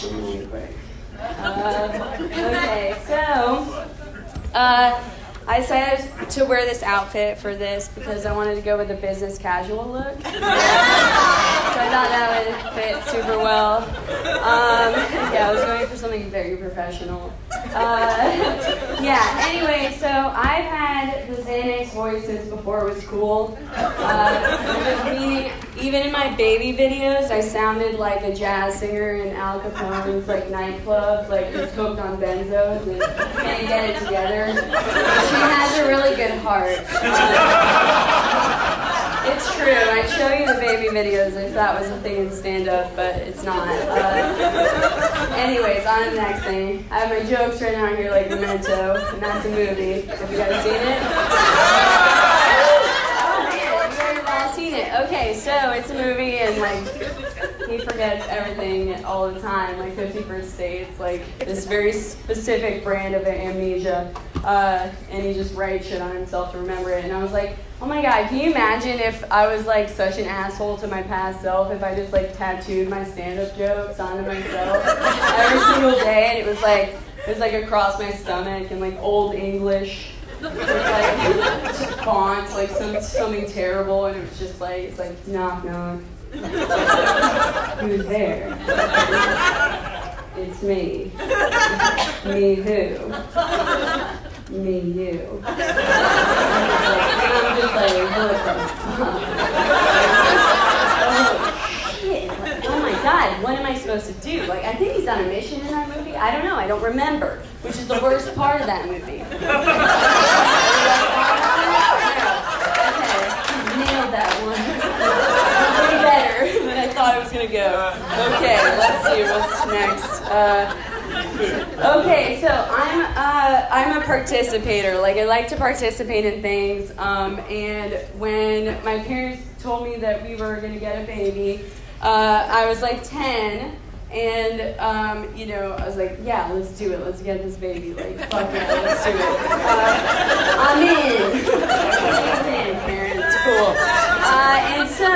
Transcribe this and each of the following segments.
Really quick. Okay, so I decided to wear this outfit for this because I wanted to go with a business casual look. So I thought that would fit super well. Yeah, I was going for something very professional. Yeah, anyway, so I've had the Xanax voice since before it was cool. Meaning, even in my baby videos, I sounded like a jazz singer in Al Capone's nightclub, who's hooked on benzos and can't get it together. She has a really good heart. It's true. I'd show you the baby videos if that was a thing in stand-up, but it's not. Anyways, on to the next thing. I have my jokes right now here like Memento, and that's a movie. Have you guys seen it? Oh man, you guys have all seen it. Okay, so it's a movie, and he forgets everything all the time, 50 First Dates, this very specific brand of amnesia, and he just writes shit on himself to remember it. And I was like, oh my god, can you imagine if I was such an asshole to my past self, if I just tattooed my stand-up jokes onto myself every single day, and it was across my stomach in old English, with fonts, something terrible, and it was just it's knock knock. Who's there? It's me. Me who? Me you. And I'm just what the fuck? Oh shit. Oh my god, what am I supposed to do? I think he's on a mission in that movie. I don't know, I don't remember, which is the worst part of that movie. Okay, nailed that one. Way better than I thought it was gonna go. Okay, let's see what's next. Okay, so I'm a participator. I like to participate in things. And when my parents told me that we were gonna get a baby, I was 10. And, I was yeah, let's do it. Let's get this baby. Fuck yeah, let's do it. I'm in. I'm in, parents. Cool. And so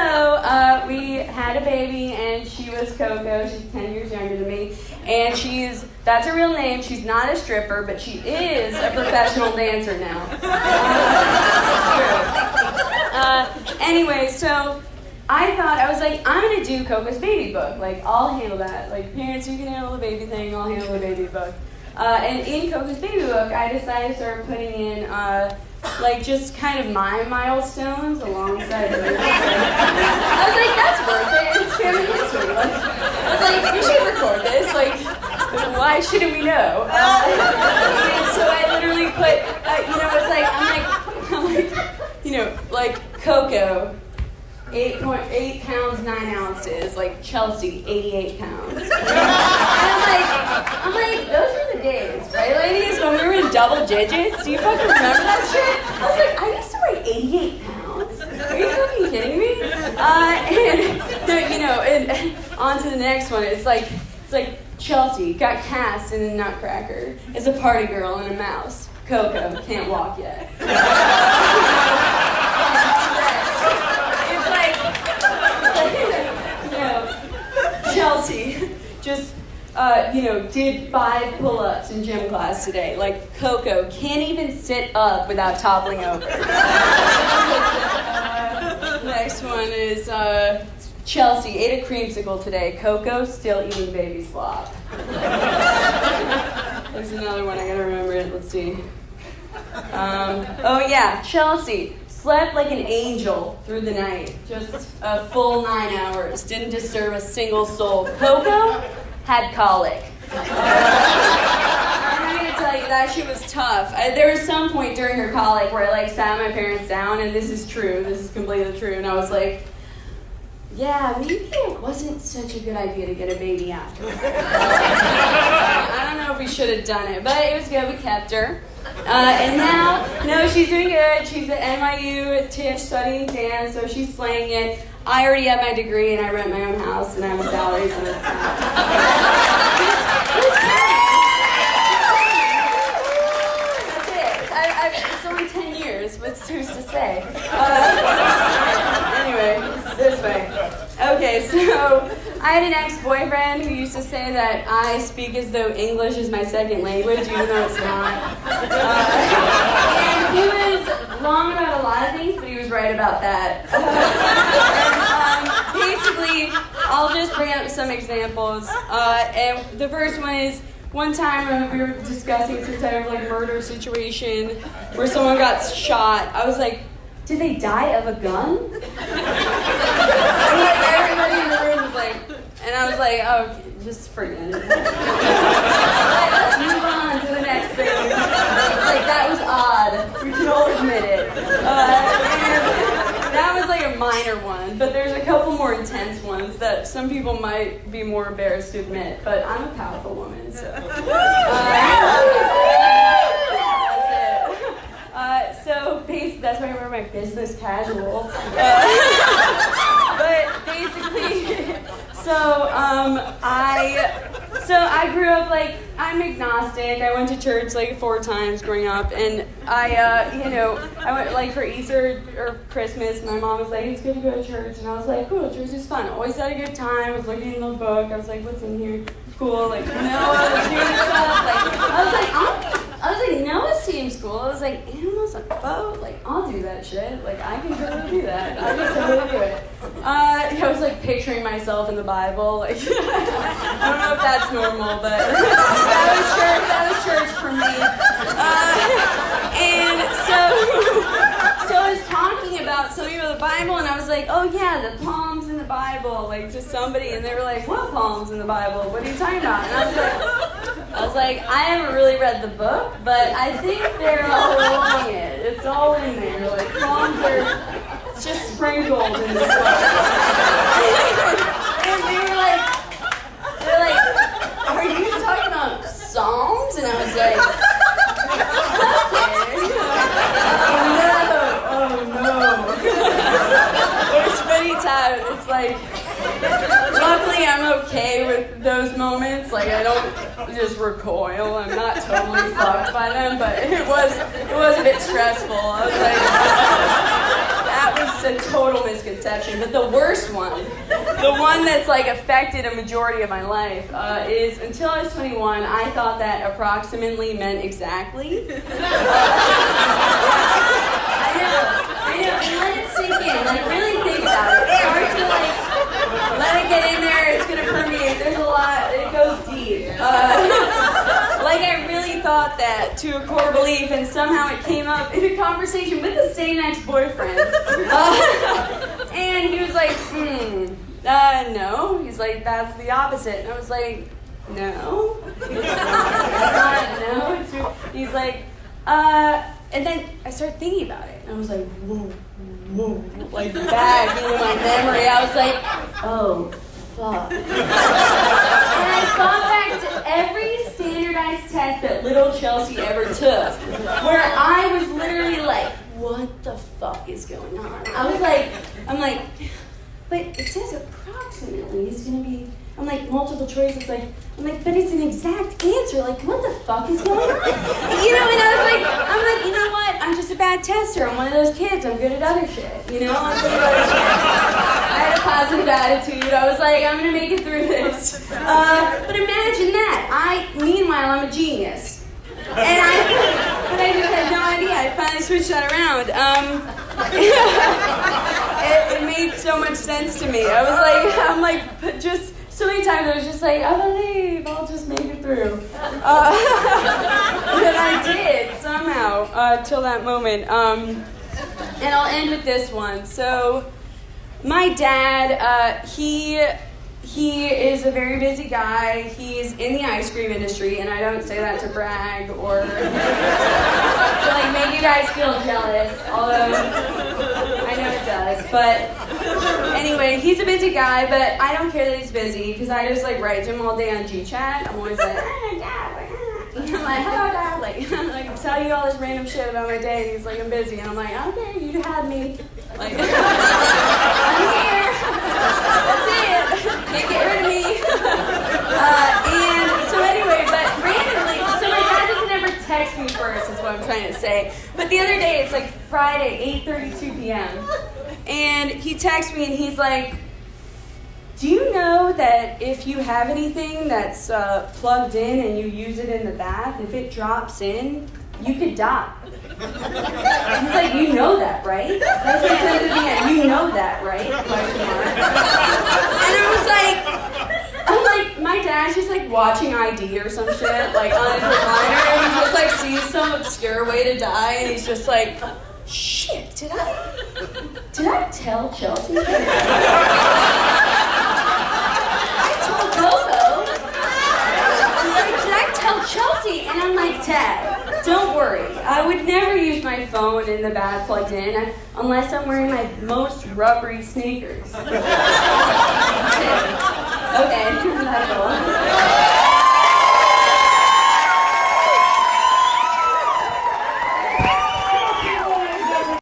we had a baby, and she was Coco. She's 10 years younger than me. And that's her real name. She's not a stripper, but she is a professional dancer now. Anyway, so I thought, I was I'm going to do Coco's baby book. I'll handle that. Parents, you can handle the baby thing, I'll handle the baby book. And in Coco's baby book, I decided to start putting in, just kind of my milestones alongside the movie. I was that's worth it. It's family history. I was we should record this. Why shouldn't we know? And so I literally put, I'm Coco, 8 pounds, 9 ounces, Chelsea, 88 pounds. And I'm those were the days, right, ladies, when we were in double digits? Do you fucking remember that shit? I was I used to weigh 88 pounds. Are you fucking kidding me? And on to the next one. It's Chelsea got cast in a nutcracker, is a party girl and a mouse. Coco can't walk yet. Chelsea just, did 5 pull-ups in gym class today. Coco can't even sit up without toppling over. Next one is Chelsea ate a creamsicle today. Coco still eating baby slop. There's another one, I gotta remember it. Let's see. Oh yeah, Chelsea slept like an angel through the night. Just a full 9 hours. Didn't disturb a single soul. Coco had colic. I'm going to tell you, that shit was tough. There was some point during her colic where I sat my parents down, and this is true. This is completely true. And I was yeah, maybe it wasn't such a good idea to get a baby after. I don't know if we should have done it, but it was good. We kept her. And now, no, she's doing good. She's at NYU at Tisch studying dance, so she's slaying it. I already have my degree, and I rent my own house, and I have a salary, so it's that's it. It's only 10 years. What's who's to say? Anyway, this way. Okay, so I had an ex-boyfriend boyfriend who used to say that I speak as though English is my second language, even though it's not. And he was wrong about a lot of things, but he was right about that. And basically, I'll just bring up some examples. And the first one is, one time we were discussing some type of like murder situation where someone got shot. I was like, did they die of a gun? And like everybody in the room was like, and I was like, oh, just forget it. Let's move on to the next thing. Like, that was odd. We can all admit it. And that was like a minor one, but there's a couple more intense ones that some people might be more embarrassed to admit, but I'm a powerful woman, so. That's why I wear my business casual. But basically, so I grew up like, I'm agnostic. I went to church like 4 times growing up, and I went like for Easter or Christmas. My mom was like, it's good to go to church, and I was like, cool, church is fun. Always had a good time. I was looking in the book. I was like, what's in here? Cool, like Noah was doing stuff. Like I was like, Noah seems cool. I was like, animals on a boat? Like, I'll do that shit. Like, I can totally do that. I can totally do it. I was like picturing myself in the Bible. Like, I don't know if that's normal, but that was church for me. And so I was talking about something about the Bible, and I was like, oh yeah, the palms in the Bible, like to somebody, and they were like, what palms in the Bible? What are you talking about? And I was like, I haven't really read the book, but I think they're all along it. It's all in there. Like, palms are just sprinkled in this book. And they're like, are you talking about Psalms? And I was like, oh no. It's pretty tough. It's like, luckily I'm okay with those moments. Like, I don't just recoil. I'm not totally fucked by them, but it was a bit stressful. I was like, that was a total misconception. But the worst one, the one that's like affected a majority of my life, is until I was 21, I thought that approximately meant exactly. I know, and let it sink in. Like, really think about it. It's hard to like let it get in there. It's gonna permeate. There's a lot. It goes deep. Like, I really thought that to a core belief, and somehow it came up in a conversation with a stay next boyfriend. And he was like, no. He's like, that's the opposite. And I was like, no. It's not, no. It's true. He's like, and then I started thinking about it, and I was like, whoa, like back into my memory. I was like, oh, fuck. And I thought back to every standardized test that little Chelsea ever took, where I was literally like, what the fuck is going on? I'm like, but it says approximately it's gonna be, I'm like, multiple choice. It's like, I'm like, but it's an exact answer. Like, what the fuck is going on? You know, and I'm like, you know what? I'm just a bad tester. I'm one of those kids. I'm good at other shit. You know, I'm good at other shit. I had a positive attitude. I was like, I'm gonna make it through this. But imagine that. Meanwhile, I'm a genius. But I just had no idea. I finally switched that around. It made so much sense to me. I'm like, just so many times I was just like, I believe I'll just make it through. And I did somehow till that moment. And I'll end with this one. So my dad, he is a very busy guy. He's in the ice cream industry, and I don't say that to brag or to like make you guys feel jealous, although I know it does. But anyway, he's a busy guy, but I don't care that he's busy because I just like write to him all day on GChat. I'm always like, Dad, like, I'm like, hello, Dad, like, I'm like, tell you all this random shit about my day, and he's like, I'm busy, and I'm like, okay, you had me, like, I'm here. That's it. Can't get rid of me. And so anyway, but randomly, so my dad doesn't ever text me first, is what I'm trying to say. But the other day, it's like Friday, 8:32 p.m. And he texts me and he's like, Do you know that if you have anything that's plugged in and you use it in the bath, if it drops in, you could die? He's like, you know that, right? That's what he said to me, you know that, right? And I'm like, my dad's just like watching ID or some shit, like on his recliner, and he just like sees some obscure way to die, and he's just like, shit, did I tell Chelsea? Did I tell Chelsea? And I'm like, Dad, don't worry. I would never use my phone in the bath plugged in unless I'm wearing my most rubbery sneakers. Okay, that's all.